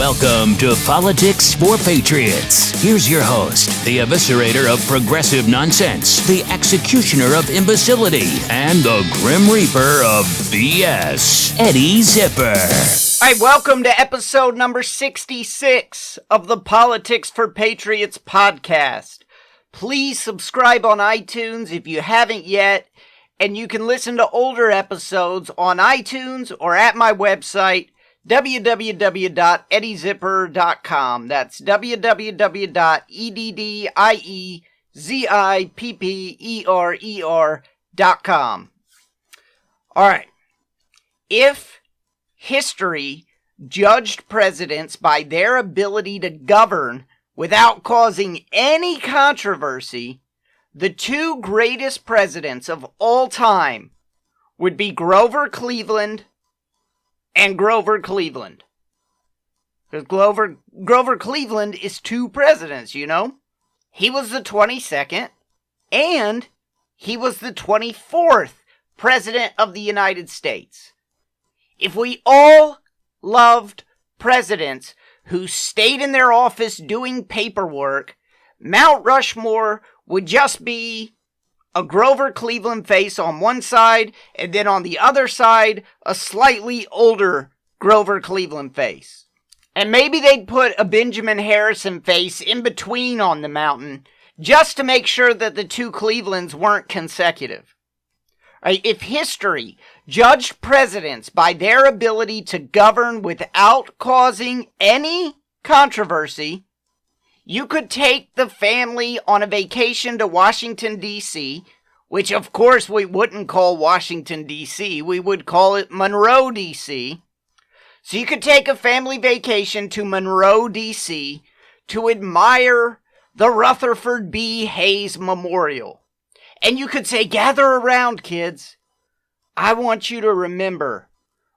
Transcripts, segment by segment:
Welcome to Politics for Patriots. Here's your host, the eviscerator of progressive nonsense, the executioner of imbecility, and the grim reaper of BS, Eddie Zipper. All right, welcome to episode number 66 of the Politics for Patriots podcast. Please subscribe on iTunes if you haven't yet, and you can listen to older episodes on iTunes or at my website, www.eddiezipperer.com. That's www.eddiezipperer.com. All right. If history judged presidents by their ability to govern without causing any controversy, the two greatest presidents of all time would be Grover Cleveland and Grover Cleveland. Because Grover Cleveland is two presidents, you know? He was the 22nd, and he was the 24th president of the United States. If we all loved presidents who stayed in their office doing paperwork, Mount Rushmore would just be a Grover Cleveland face on one side, and then on the other side, a slightly older Grover Cleveland face. And maybe they'd put a Benjamin Harrison face in between on the mountain, just to make sure that the two Clevelands weren't consecutive. Right? If history judged presidents by their ability to govern without causing any controversy, you could take the family on a vacation to Washington, D.C., which of course we wouldn't call Washington, D.C., we would call it Monroe, D.C. So you could take a family vacation to Monroe, D.C. to admire the Rutherford B. Hayes Memorial. And you could say, gather around, kids. I want you to remember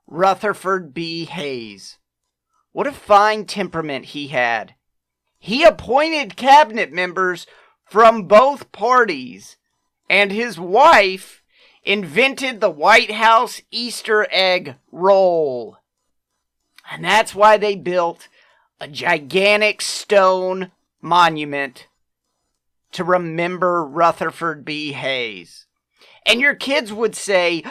Rutherford B. Hayes. What a fine temperament he had. He appointed cabinet members from both parties, and his wife invented the White House Easter egg roll. And that's why they built a gigantic stone monument to remember Rutherford B. Hayes. And your kids would say,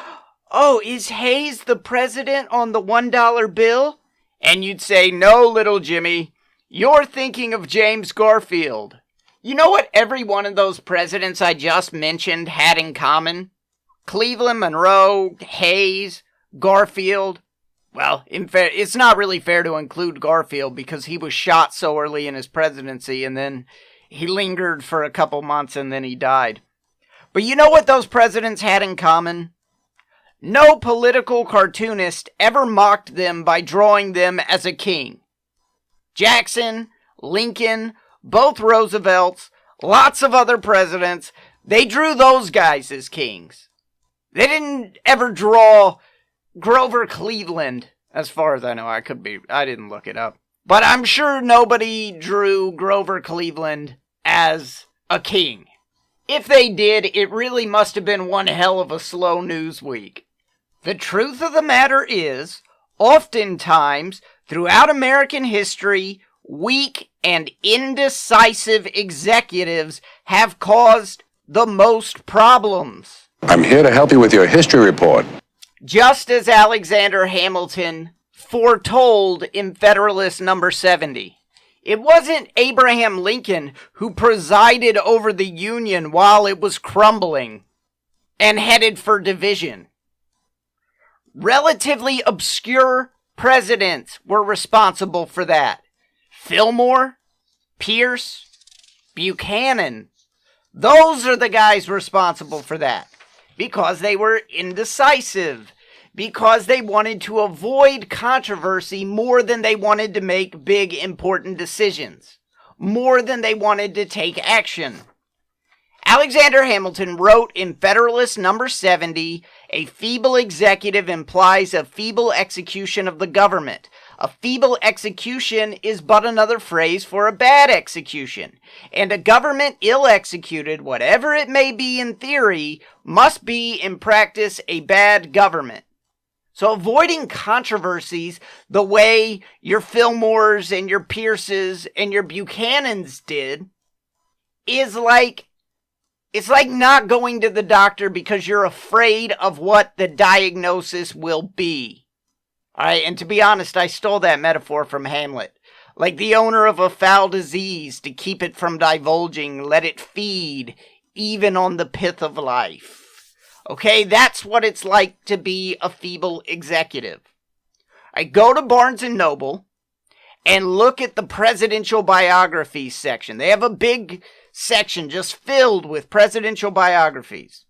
oh, is Hayes the president on the $1 bill? And you'd say, no, little Jimmy. You're thinking of James Garfield. You know what every one of those presidents I just mentioned had in common? Cleveland, Monroe, Hayes, Garfield. Well, it's not really fair to include Garfield because he was shot so early in his presidency and then he lingered for a couple months and then he died. But you know what those presidents had in common? No political cartoonist ever mocked them by drawing them as a king. Jackson, Lincoln, both Roosevelts, lots of other presidents, they drew those guys as kings. They didn't ever draw Grover Cleveland, as far as I know. I didn't look it up. But I'm sure nobody drew Grover Cleveland as a king. If they did, it really must have been one hell of a slow news week. The truth of the matter is, oftentimes, throughout American history, weak and indecisive executives have caused the most problems. I'm here to help you with your history report. Just as Alexander Hamilton foretold in Federalist number 70. It wasn't Abraham Lincoln who presided over the Union while it was crumbling and headed for division. Relatively obscure presidents were responsible for that. Fillmore, Pierce, Buchanan. Those are the guys responsible for that. Because they were indecisive. Because they wanted to avoid controversy more than they wanted to make big, important decisions. More than they wanted to take action. Alexander Hamilton wrote in Federalist number 70, a feeble executive implies a feeble execution of the government. A feeble execution is but another phrase for a bad execution. And a government ill executed, whatever it may be in theory, must be in practice a bad government. So avoiding controversies the way your Fillmores and your Pierces and your Buchanans did is like, it's like not going to the doctor because you're afraid of what the diagnosis will be. All right, and to be honest, I stole that metaphor from Hamlet. Like the owner of a foul disease, to keep it from divulging, let it feed, even on the pith of life. Okay, that's what it's like to be a feeble executive. I go to Barnes & Noble and look at the presidential biographies section. They have a big section just filled with presidential biographies.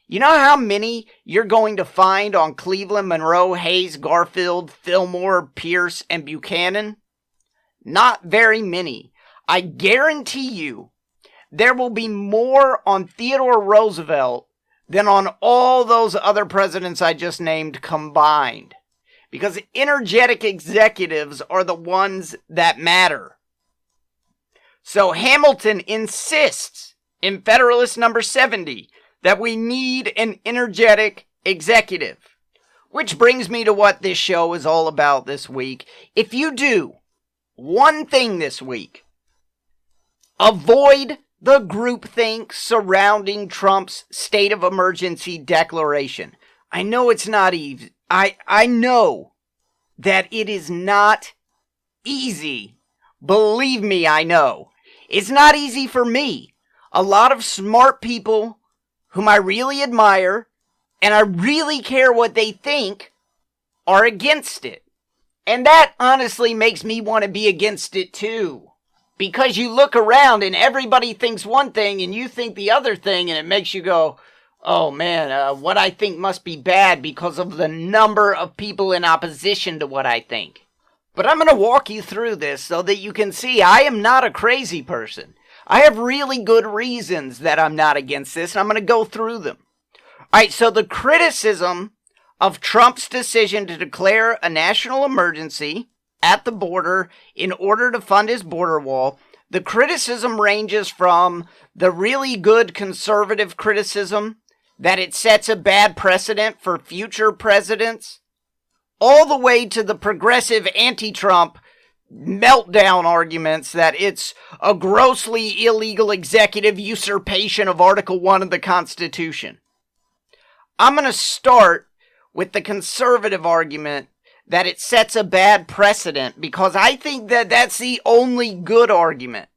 You know how many you're going to find on Cleveland, Monroe, Hayes, Garfield, Fillmore, Pierce, and Buchanan? Not very many. I guarantee you there will be more on Theodore Roosevelt than on all those other presidents I just named combined. Because energetic executives are the ones that matter. So Hamilton insists in Federalist number 70 that we need an energetic executive. Which brings me to what this show is all about this week. If you do one thing this week, avoid the groupthink surrounding Trump's state of emergency declaration. I know it's not easy. I know that it is not easy. Believe me, I know. It's not easy for me. A lot of smart people whom I really admire and I really care what they think are against it. And that honestly makes me want to be against it too. Because you look around and everybody thinks one thing and you think the other thing, and it makes you go, oh man, what I think must be bad because of the number of people in opposition to what I think. But I'm going to walk you through this so that you can see I am not a crazy person. I have really good reasons that I'm not against this, and I'm going to go through them. All right, so the criticism of Trump's decision to declare a national emergency at the border in order to fund his border wall, the criticism ranges from the really good conservative criticism that it sets a bad precedent for future presidents, all the way to the progressive anti-Trump meltdown arguments that it's a grossly illegal executive usurpation of Article 1 of the Constitution. I'm going to start with the conservative argument that it sets a bad precedent, because I think that that's the only good argument.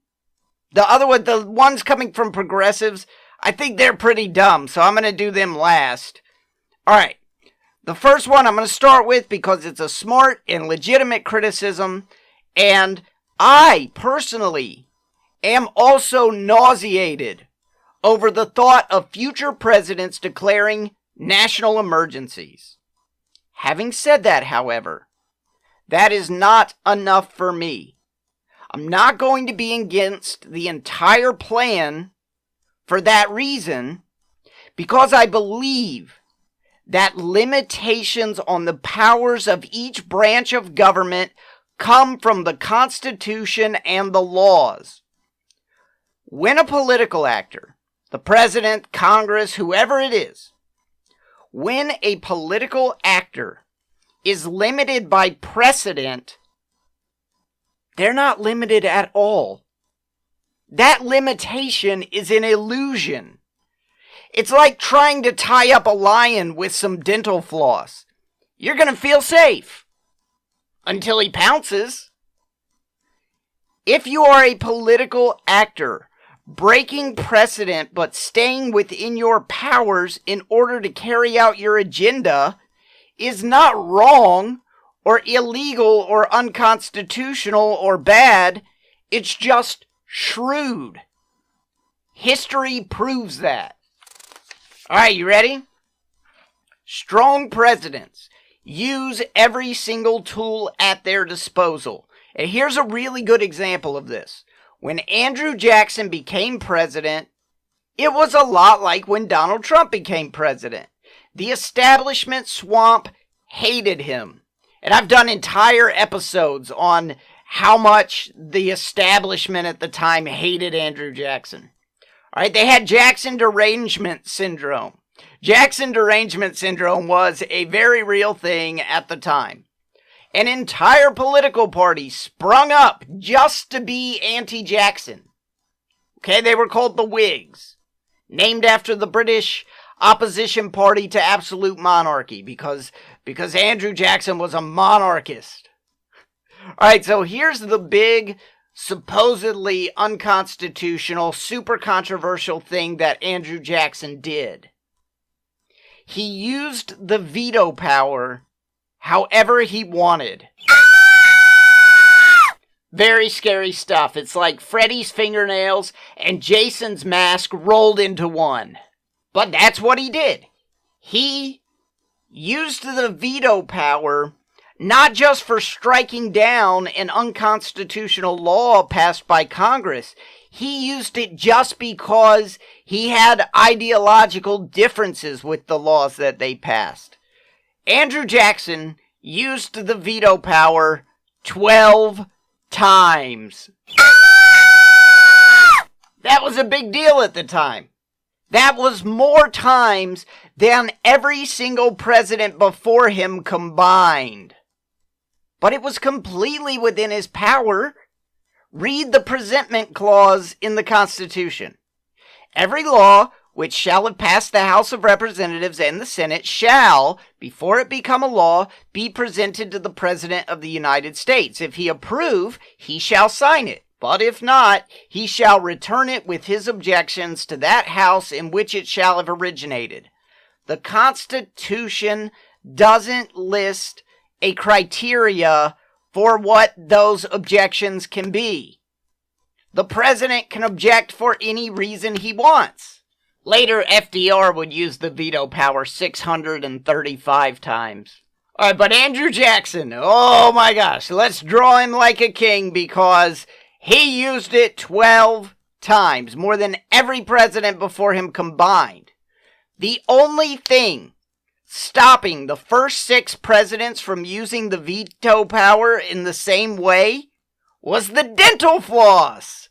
The other one, the ones coming from progressives, I think they're pretty dumb, so I'm going to do them last. All right, the first one I'm going to start with because it's a smart and legitimate criticism, and I personally am also nauseated over the thought of future presidents declaring national emergencies. Having said that, however, that is not enough for me. I'm not going to be against the entire plan for that reason, because I believe that limitations on the powers of each branch of government come from the Constitution and the laws. When a political actor, the president, Congress, whoever it is, when a political actor is limited by precedent, they're not limited at all. That limitation is an illusion. It's like trying to tie up a lion with some dental floss. You're going to feel safe until he pounces. If you are a political actor breaking precedent but staying within your powers in order to carry out your agenda, is not wrong or illegal or unconstitutional or bad. It's just shrewd. History proves that. All right, you ready? Strong presidents use every single tool at their disposal. And here's a really good example of this. When Andrew Jackson became president, it was a lot like when Donald Trump became president. The establishment swamp hated him. And I've done entire episodes on how much the establishment at the time hated Andrew Jackson. All right, they had Jackson derangement syndrome. Jackson derangement syndrome was a very real thing at the time. An entire political party sprung up just to be anti-Jackson. Okay, they were called the Whigs, named after the British opposition party to absolute monarchy because Andrew Jackson was a monarchist. All right, so here's the big, supposedly unconstitutional, super controversial thing that Andrew Jackson did. He used the veto power however he wanted. Very scary stuff. It's like Freddy's fingernails and Jason's mask rolled into one. But that's what he did. He used the veto power not just for striking down an unconstitutional law passed by Congress. He used it just because he had ideological differences with the laws that they passed. Andrew Jackson used the veto power 12 times. That was a big deal at the time. That was more times than every single president before him combined. But it was completely within his power. Read the presentment clause in the Constitution. Every law which shall have passed the House of Representatives and the Senate shall, before it become a law, be presented to the President of the United States. If he approve, he shall sign it. But if not, he shall return it with his objections to that House in which it shall have originated. The Constitution doesn't list a criteria for what those objections can be. The president can object for any reason he wants. Later, FDR would use the veto power 635 times. All right, but Andrew Jackson, oh my gosh, let's draw him like a king because he used it 12 times, more than every president before him combined. The only thing stopping the first 6 presidents from using the veto power in the same way was the dental floss,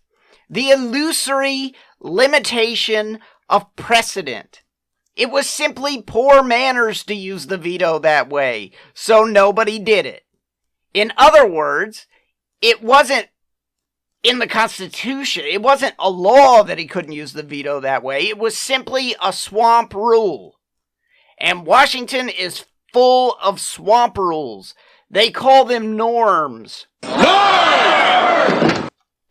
the illusory limitation of precedent. It was simply poor manners to use the veto that way, so nobody did it. In other words, it wasn't in the Constitution. It wasn't a law that he couldn't use the veto that way. It was simply a swamp rule. And Washington is full of swamp rules. They call them norms.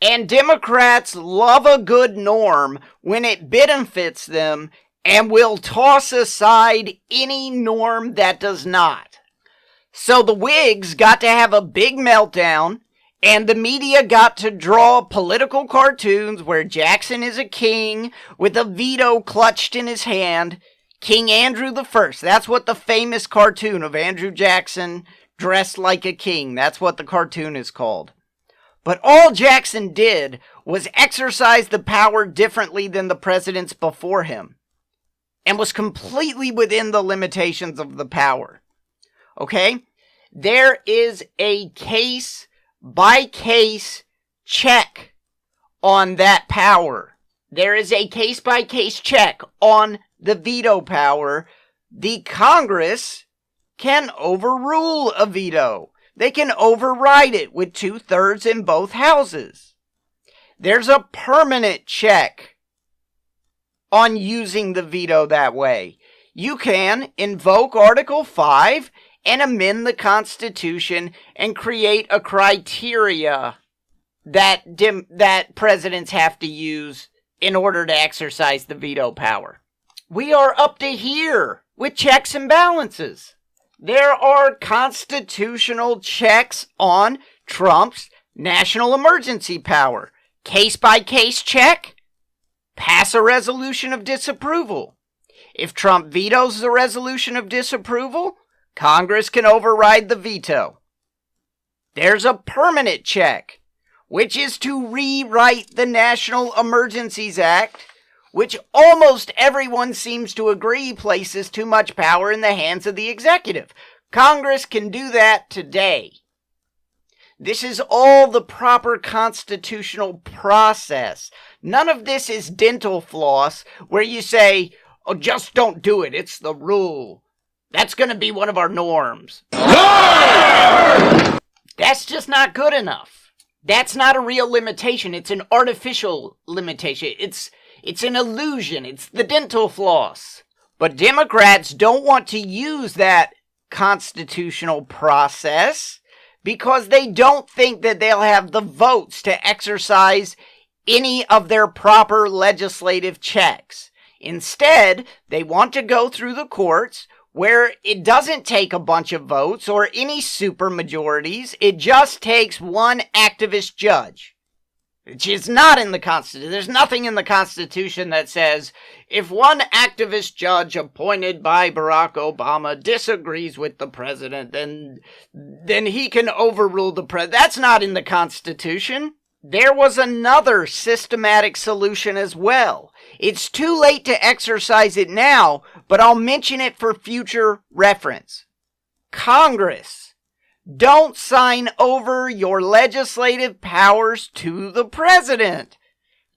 And Democrats love a good norm when it benefits them and will toss aside any norm that does not. So the Whigs got to have a big meltdown, and the media got to draw political cartoons where Jackson is a king with a veto clutched in his hand, King Andrew I. That's what the famous cartoon of Andrew Jackson dressed like a king, that's what the cartoon is called. But all Jackson did was exercise the power differently than the presidents before him, and was completely within the limitations of the power. Okay? There is a case-by-case check on that power. There is a case-by-case check on the veto power. The Congress can overrule a veto. They can override it with 2/3 in both houses. There's a permanent check on using the veto that way. You can invoke Article 5 and amend the Constitution and create a criteria that presidents have to use in order to exercise the veto power. We are up to here with checks and balances. There are constitutional checks on Trump's national emergency power. Case-by-case check, pass a resolution of disapproval. If Trump vetoes the resolution of disapproval, Congress can override the veto. There's a permanent check, which is to rewrite the National Emergencies Act, which almost everyone seems to agree places too much power in the hands of the executive. Congress can do that today. This is all the proper constitutional process. None of this is dental floss, where you say, Oh, just don't do it. It's the rule. That's going to be one of our norms. That's just not good enough. That's not a real limitation. It's an artificial limitation. It's an illusion. It's the dental floss. But Democrats don't want to use that constitutional process because they don't think that they'll have the votes to exercise any of their proper legislative checks. Instead, they want to go through the courts where it doesn't take a bunch of votes or any supermajorities. It just takes one activist judge, which is not in the Constitution. There's nothing in the Constitution that says if one activist judge appointed by Barack Obama disagrees with the president, then he can overrule the president. That's not in the Constitution. There was another systematic solution as well. It's too late to exercise it now, but I'll mention it for future reference. Congress, don't sign over your legislative powers to the president.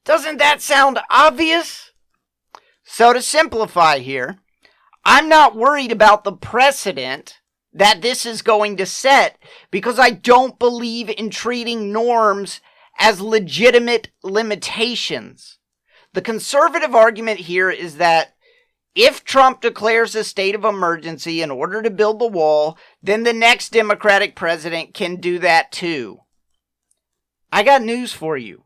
Doesn't that sound obvious? So to simplify here, I'm not worried about the precedent that this is going to set because I don't believe in treating norms as legitimate limitations. The conservative argument here is that if Trump declares a state of emergency in order to build the wall, then the next Democratic president can do that too. I got news for you.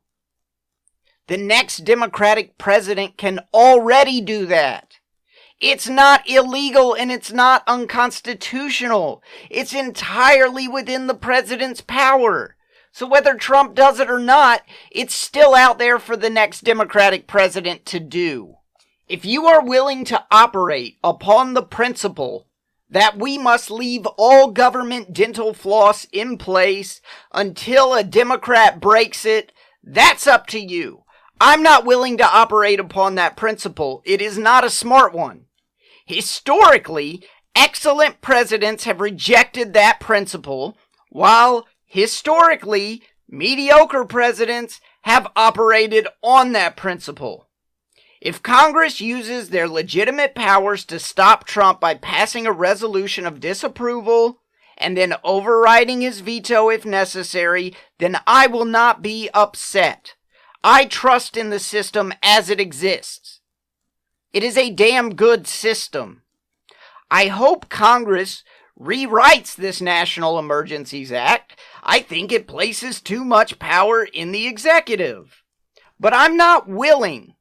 The next Democratic president can already do that. It's not illegal and it's not unconstitutional. It's entirely within the president's power. So whether Trump does it or not, it's still out there for the next Democratic president to do. If you are willing to operate upon the principle that we must leave all government dental floss in place until a Democrat breaks it, that's up to you. I'm not willing to operate upon that principle. It is not a smart one. Historically, excellent presidents have rejected that principle, while historically, mediocre presidents have operated on that principle. If Congress uses their legitimate powers to stop Trump by passing a resolution of disapproval and then overriding his veto if necessary, then I will not be upset. I trust in the system as it exists. It is a damn good system. I hope Congress rewrites this National Emergencies Act. I think it places too much power in the executive. But I'm not willing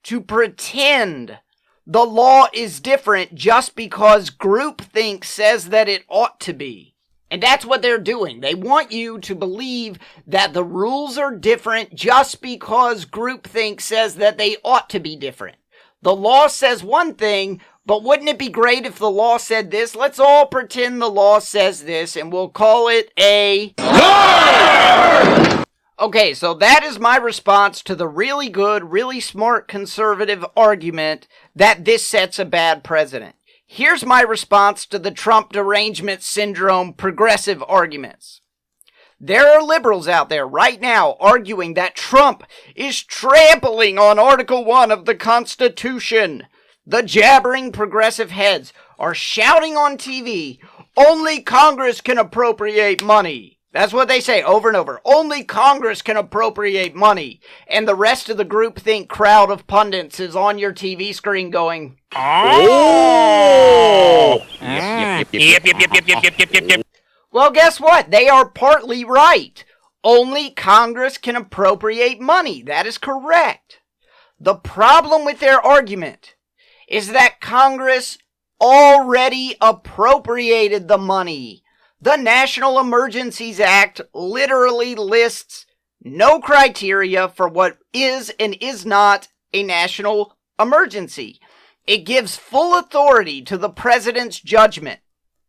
to pretend the law is different just because groupthink says that it ought to be. And that's what they're doing. They want you to believe that the rules are different just because groupthink says that they ought to be different. The law says one thing, but wouldn't it be great if the law said this? Let's all pretend the law says this, and we'll call it a... Okay, so that is my response to the really good, really smart conservative argument that this sets a bad precedent. Here's my response to the Trump derangement syndrome progressive arguments. There are liberals out there right now arguing that Trump is trampling on Article 1 of the Constitution. The jabbering progressive heads are shouting on TV, only Congress can appropriate money. That's what they say over and over. Only Congress can appropriate money. And the rest of the groupthink crowd of pundits is on your TV screen going, oh! Yep. Well, guess what? They are partly right. Only Congress can appropriate money. That is correct. The problem with their argument is that Congress already appropriated the money. The National Emergencies Act literally lists no criteria for what is and is not a national emergency. It gives full authority to the president's judgment.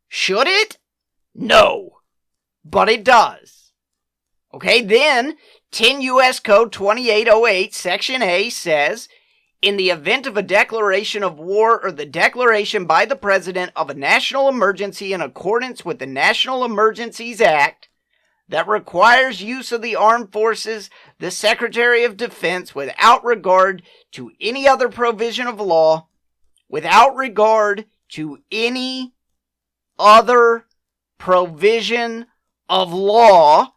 Should it? No. But it does. Okay, then 10 U.S. Code 2808, Section A says, in the event of a declaration of war or the declaration by the President of a national emergency in accordance with the National Emergencies Act that requires use of the armed forces, the Secretary of Defense, without regard to any other provision of law, without regard to any other provision of law,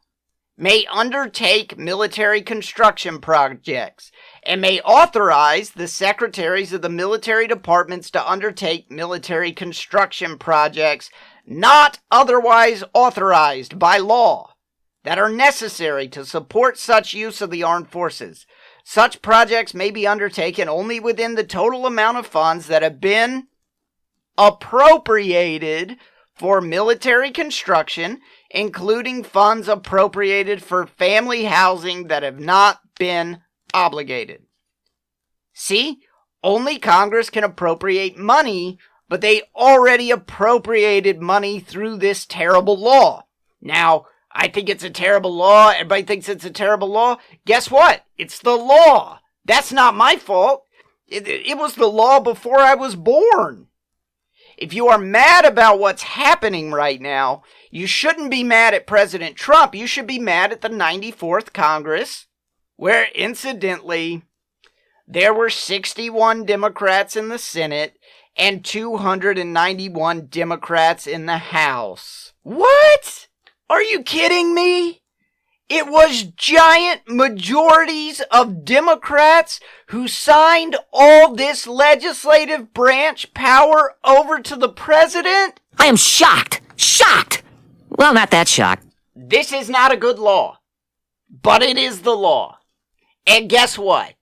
may undertake military construction projects and may authorize the secretaries of the military departments to undertake military construction projects not otherwise authorized by law that are necessary to support such use of the armed forces. Such projects may be undertaken only within the total amount of funds that have been appropriated for military construction, including funds appropriated for family housing that have not been obligated. See, only Congress can appropriate money, but they already appropriated money through this terrible law. Now, I think it's a terrible law. Everybody thinks it's a terrible law. Guess what? It's the law. That's not my fault. It was the law before I was born. If you are mad about what's happening right now, you shouldn't be mad at President Trump. You should be mad at the 94th Congress, where, incidentally, there were 61 Democrats in the Senate and 291 Democrats in the House. What? Are you kidding me? It was giant majorities of Democrats who signed all this legislative branch power over to the president? I am shocked. Shocked. Well, not that shocked. This is not a good law, but it is the law. And guess what?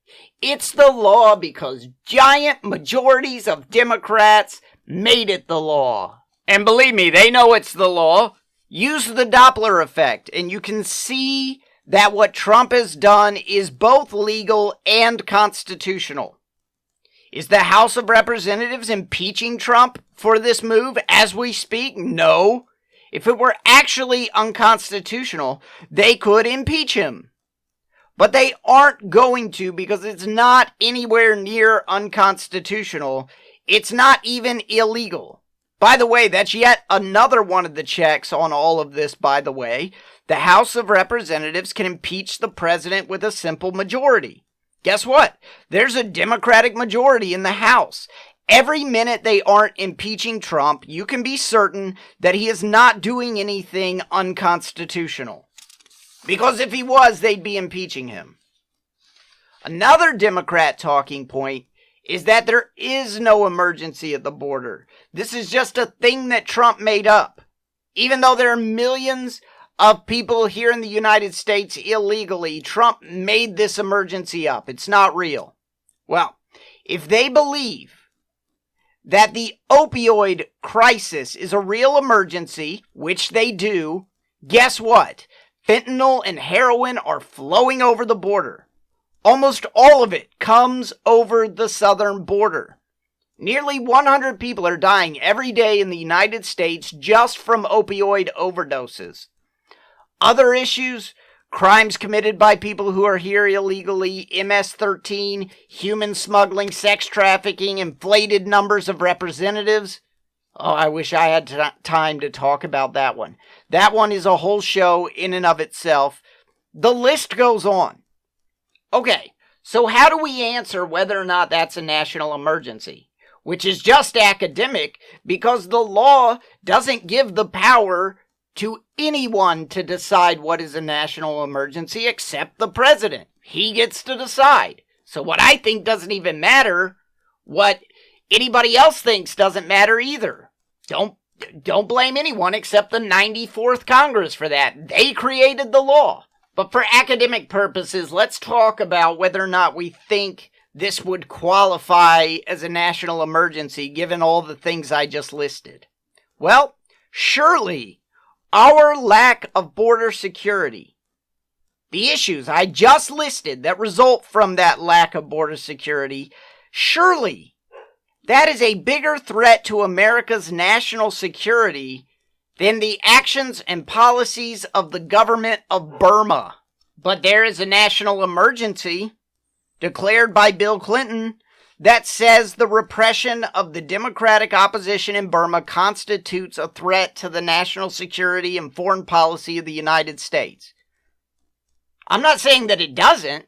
It's the law because giant majorities of Democrats made it the law. And believe me, they know it's the law. Use the Doppler effect, and you can see that what Trump has done is both legal and constitutional. Is the House of Representatives impeaching Trump for this move as we speak? No. If it were actually unconstitutional, they could impeach him. But they aren't going to because it's not anywhere near unconstitutional. It's not even illegal. By the way, that's yet another one of the checks on all of this, by the way. The House of Representatives can impeach the president with a simple majority. Guess what? There's a Democratic majority in the House. Every minute they aren't impeaching Trump, you can be certain that he is not doing anything unconstitutional. Because if he was, they'd be impeaching him. Another Democrat talking point is that there is no emergency at the border. This is just a thing that Trump made up. Even though there are millions of people here in the United States illegally, Trump made this emergency up. It's not real. Well, if they believe that the opioid crisis is a real emergency, which they do, guess what? Fentanyl and heroin are flowing over the border. Almost all of it comes over the southern border. Nearly 100 people are dying every day in the United States just from opioid overdoses. Other issues, crimes committed by people who are here illegally, MS-13, human smuggling, sex trafficking, inflated numbers of representatives. Oh, I wish I had time to talk about that one. That one is a whole show in and of itself. The list goes on. Okay, so how do we answer whether or not that's a national emergency? Which is just academic because the law doesn't give the power to anyone to decide what is a national emergency except the president. He gets to decide. So what I think doesn't even matter, what anybody else thinks doesn't matter either. Don't blame anyone except the 94th Congress for that. They created the law. But for academic purposes, let's talk about whether or not we think this would qualify as a national emergency given all the things I just listed. Well, surely our lack of border security, the issues I just listed that result from that lack of border security, surely that is a bigger threat to America's national security than the actions and policies of the government of Burma. But there is a national emergency declared by Bill Clinton that says the repression of the democratic opposition in Burma constitutes a threat to the national security and foreign policy of the United States. I'm not saying that it doesn't.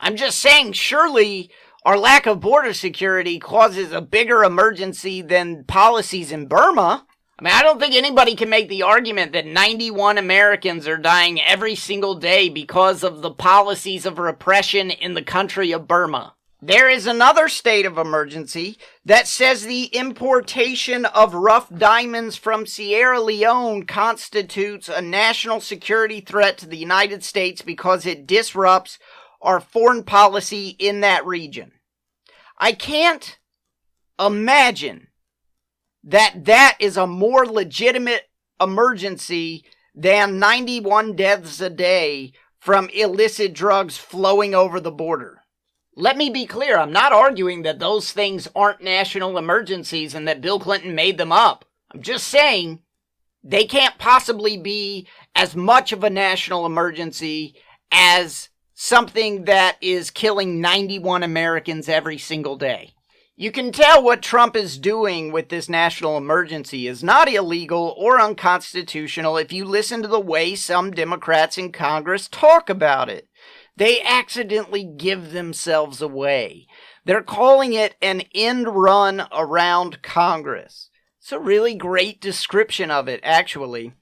I'm just saying surely our lack of border security causes a bigger emergency than policies in Burma. I mean, I don't think anybody can make the argument that 91 Americans are dying every single day because of the policies of repression in the country of Burma. There is another state of emergency that says the importation of rough diamonds from Sierra Leone constitutes a national security threat to the United States because it disrupts our foreign policy in that region. I can't imagine that is a more legitimate emergency than 91 deaths a day from illicit drugs flowing over the border. Let me be clear, I'm not arguing that those things aren't national emergencies and that Bill Clinton made them up. I'm just saying they can't possibly be as much of a national emergency as something that is killing 91 Americans every single day. You can tell what Trump is doing with this national emergency is not illegal or unconstitutional if you listen to the way some Democrats in Congress talk about it. They accidentally give themselves away. They're calling it an end run around Congress. It's a really great description of it, actually.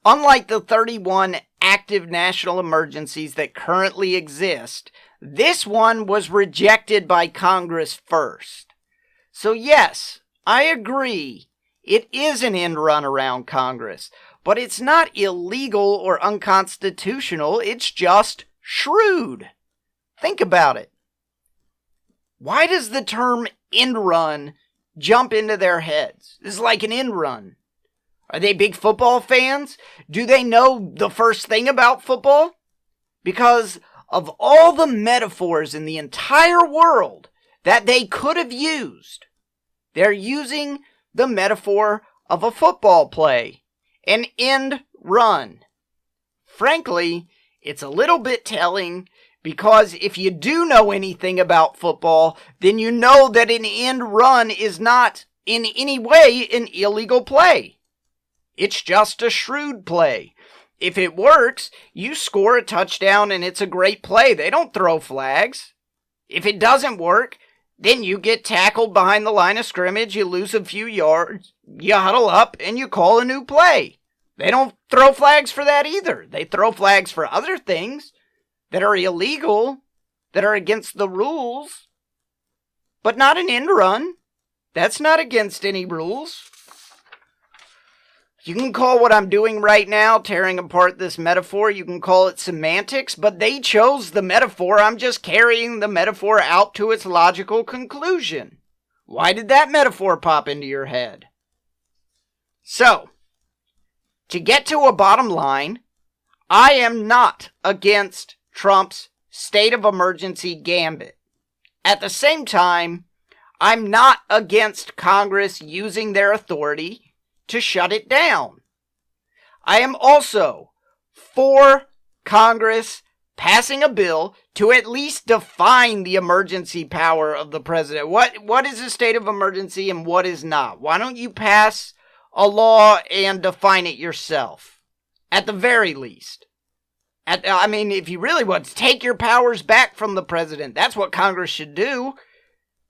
Unlike the 31 active national emergencies that currently exist, this one was rejected by Congress first. So yes, I agree, it is an end run around Congress, but it's not illegal or unconstitutional, it's just shrewd. Think about it. Why does the term end run jump into their heads? This is like an end run. Are they big football fans? Do they know the first thing about football? Because of all the metaphors in the entire world that they could have used, they're using the metaphor of a football play, an end run. Frankly, it's a little bit telling because if you do know anything about football, then you know that an end run is not in any way an illegal play. It's just a shrewd play. If it works, you score a touchdown and it's a great play. They don't throw flags. If it doesn't work, then you get tackled behind the line of scrimmage, you lose a few yards, you huddle up, and you call a new play. They don't throw flags for that either. They throw flags for other things that are illegal, that are against the rules, but not an end run. That's not against any rules. You can call what I'm doing right now, tearing apart this metaphor, you can call it semantics, but they chose the metaphor. I'm just carrying the metaphor out to its logical conclusion. Why did that metaphor pop into your head? So, to get to a bottom line, I am not against Trump's state of emergency gambit. At the same time, I'm not against Congress using their authority to shut it down. I am also for Congress passing a bill to at least define the emergency power of the president. What is a state of emergency and what is not? Why don't you pass a law and define it yourself? At the very least. If you really want to take your powers back from the president, that's what Congress should do.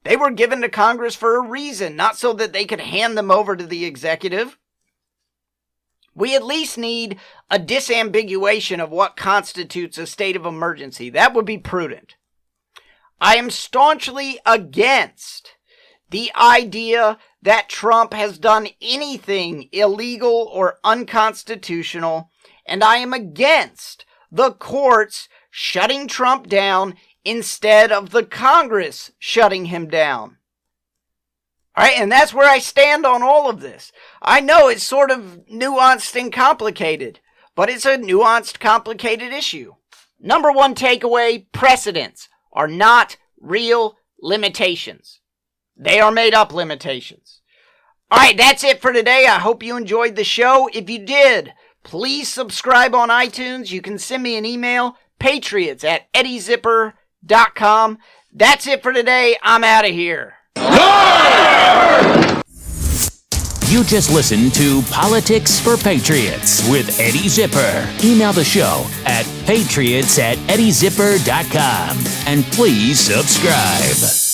They were given to Congress for a reason, not so that they could hand them over to the executive. We at least need a disambiguation of what constitutes a state of emergency. That would be prudent. I am staunchly against the idea that Trump has done anything illegal or unconstitutional, and I am against the courts shutting Trump down instead of the Congress shutting him down. Alright, and that's where I stand on all of this. I know it's sort of nuanced and complicated, but it's a nuanced, complicated issue. Number one takeaway, precedents are not real limitations. They are made up limitations. Alright, that's it for today. I hope you enjoyed the show. If you did, please subscribe on iTunes. You can send me an email, patriots@eddiezipper.com. That's it for today. I'm out of here. You just listened to Politics for Patriots with Eddie Zipper. Email the show at patriots@eddiezipper.com and please subscribe.